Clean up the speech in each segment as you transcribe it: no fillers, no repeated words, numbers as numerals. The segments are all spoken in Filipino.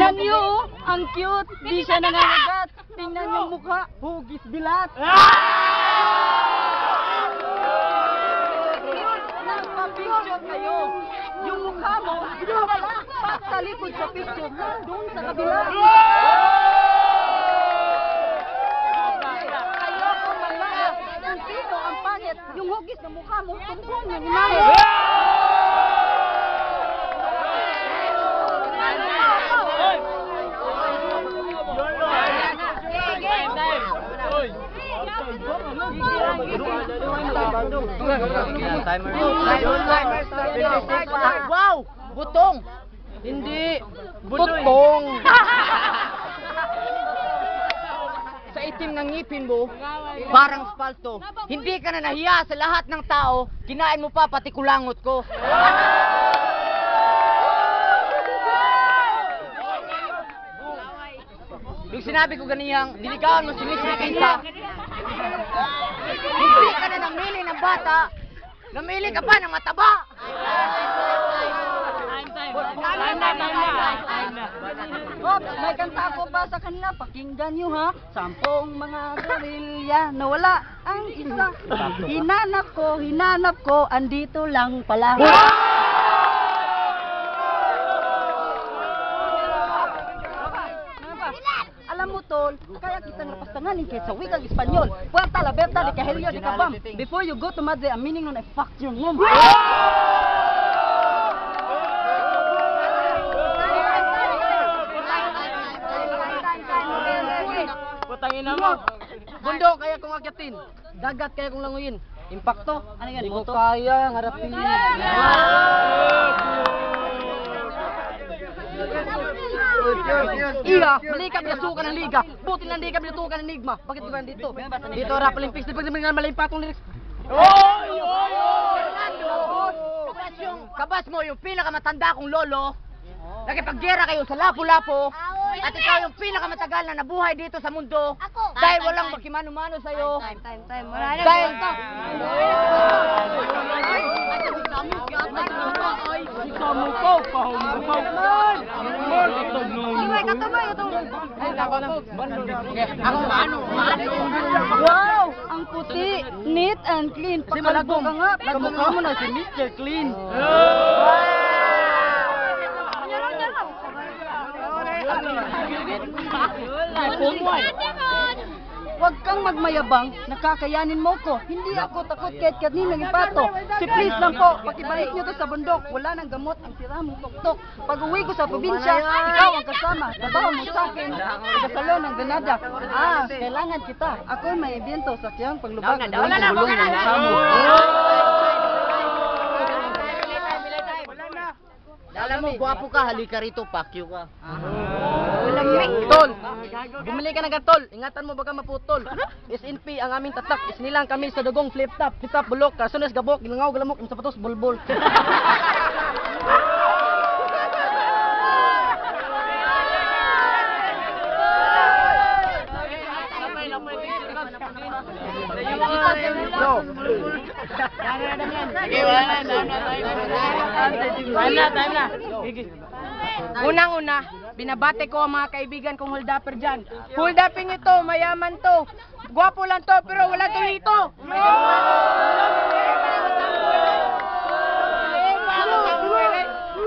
Tingnan niyo, ang cute. Di siya nangangagat. Tingnan yung mukha, hugis bilat. Nagpa-picture kayo. Yung mukha mo, pag sa likod sa picture, doon sa kabila. Kayo po mga, kung sino ang pangit, yung hugis ng mukha mo, tungkol ng imahe. Wow! Butong! Hindi! Butong! Sa itim ng ngipin mo, parang spalto. Hindi ka na nahiya sa lahat ng tao, kinain mo pa pati kulangot ko. Yung sinabi ko ganiyang, diligawan mo si Miss Rikita. Hindi ka na namili ng bata, namili ka pa ng mataba. Oops, may kanta ko ba sa kanila? Pakinggan nyo ha. 10 mga gorilya, nawala ang isa. Hinanap ko, andito lang pala. Alam mo tol, kaya kita napastanganin kahit sa wikang Espanyol. Puerta la Berta de Cajelio de Cabam. Before you go to Madrid, ang meaning nun ay fuck your mom. Putangin na mo. Bundok kaya kong akyatin. Dagat kaya kong languyin. Impacto? Ano yan? Hindi ko kaya harapin. Iya, malikap na suka ng liga. Buti na liga binutukan ng enigma. Bakit di ba dito? Dito rap Olympics, di ba malimpatong lyrics? Kabas mo yung pinakamatanda kong lolo. Nakipaggera kayo sa Lapu-Lapu. At ikaw yung pinakamatagal na nabuhay dito sa mundo. Dahil walang makimano-mano sa'yo. Time. Wala na. Dahil Wow! Ang puti, neat and clean. Pakalbo ka nga. Kamukha mo na si Mr. Clean. Huwag kang magmayabang, nakakayanin mo ko. Hindi ako takot kahit kaninang ipato. Si please lang po, pakibalik nyo to sa bundok. Wala nang gamot ang tira mong tuktok. Pag uwi ko sa probinsya, ikaw ang kasama. Trabaho mo sa akin, sa salon ng Granada. Kailangan kita. Ako'y may ibento sa kiyang paglubag. Gulong ng samo. alam mo, guwapo ka, halika rito, pakyo ka. Tol, bumili ka ng gatol. Ingatan mo baka maputol. SNP ang aming tatak. Isnilang kami sa dugong flip-top. Flip-top, bulok, kasunas, gabok, gilangaw, galamok, yung sapatos, bulbul. Time na. Unang-una, binabate ko ang mga kaibigan kong hold-upper dyan. Hold-upping ito, mayaman to. Gwapo lang to, pero wala to dito.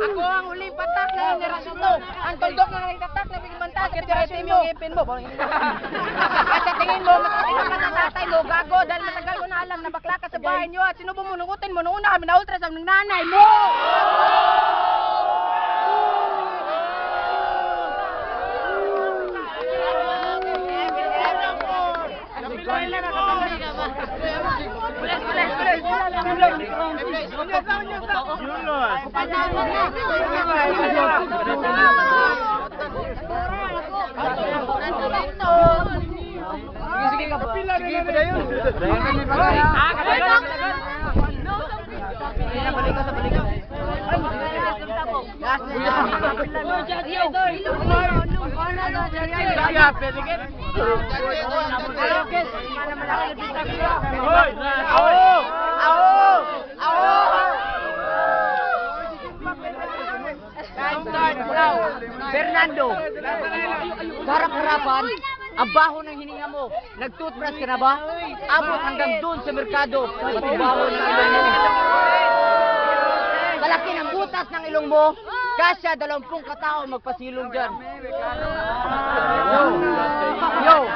Ako ang huling patak na henerasyon to. Ang tuldok na nagtatak na bigmantas. Kaya tirasin mo, ipin mo. At sa tingin mo, matatinig ka sa tatay mo, gago. Dahil matagal ko na alam na bakla ka sa bahay nyo. At sinubo mo, nungutin mo, nung una kami na ultrasound ng nanay mo. Sige, balik ka sa balik ka. Time. Fernando, sa harap-harapan, ang baho ng hininga mo. Nag-toothbrush ka na ba? Abot hanggang doon sa merkado. Pati baho ng ilong mo. Malaki ng butas ng ilong mo. Kasya 20 katao magpasilong dyan. Yo!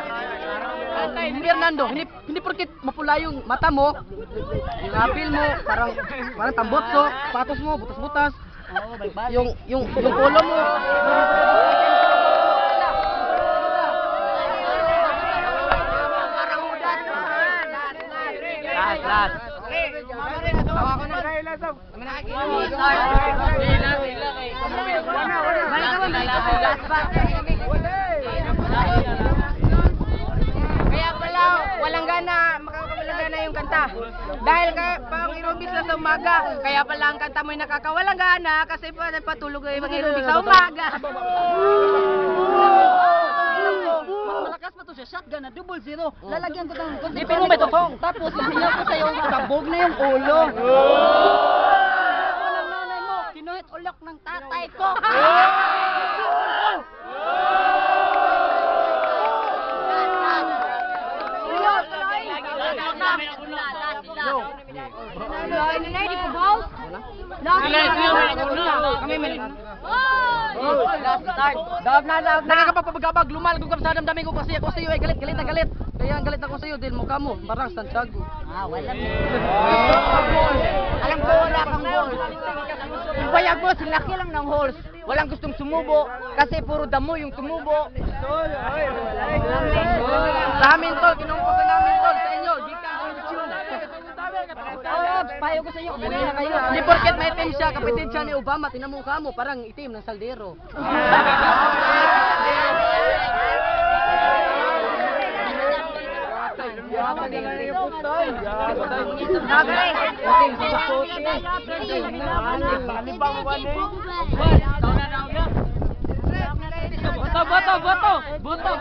Fernando, hindi porkit mapula yung mata mo, yung apil mo, parang tambotso, patos mo, butas-butas. Yung polo mo. Parang udas. Last. Tawa ko na. Kaya pala, walang gana, makakawalang gana yung kanta. Dahil pang aerobics lang sa umaga, kaya pala ang kanta mo'y nakakawalang gana kasi patulog ay mag-aerobics sa umaga. Malakas pa to siya, shotgun na double zero. Lalagyan ko ng Dipin mo ba ito, Tong? Tapos sabihin ko sa'yo, sabog na yung ulo. Walang nanay mo, kinuhit ulok ng tatay ko. Nakakapagpagabag, lumal ko sa damdamin ko kasi ako sa iyo ay galit na galit. Kaya ang galit ako sa iyo dahil mukha mo parang Santiago. Alam ko wala kang balls. Yung bayag mo, sinlaki lang ng horse. Walang gustong sumubo kasi puro damo yung tumubo. Sa amin tol, kinumpusan namin tol sa inyo. Di ka ang tune. Payo ko sa iyo, bumili na kayo. Hindi porket may itim siya, kapatid siya ni Obama, tinamukha mo, parang itim ng saldero. Boto.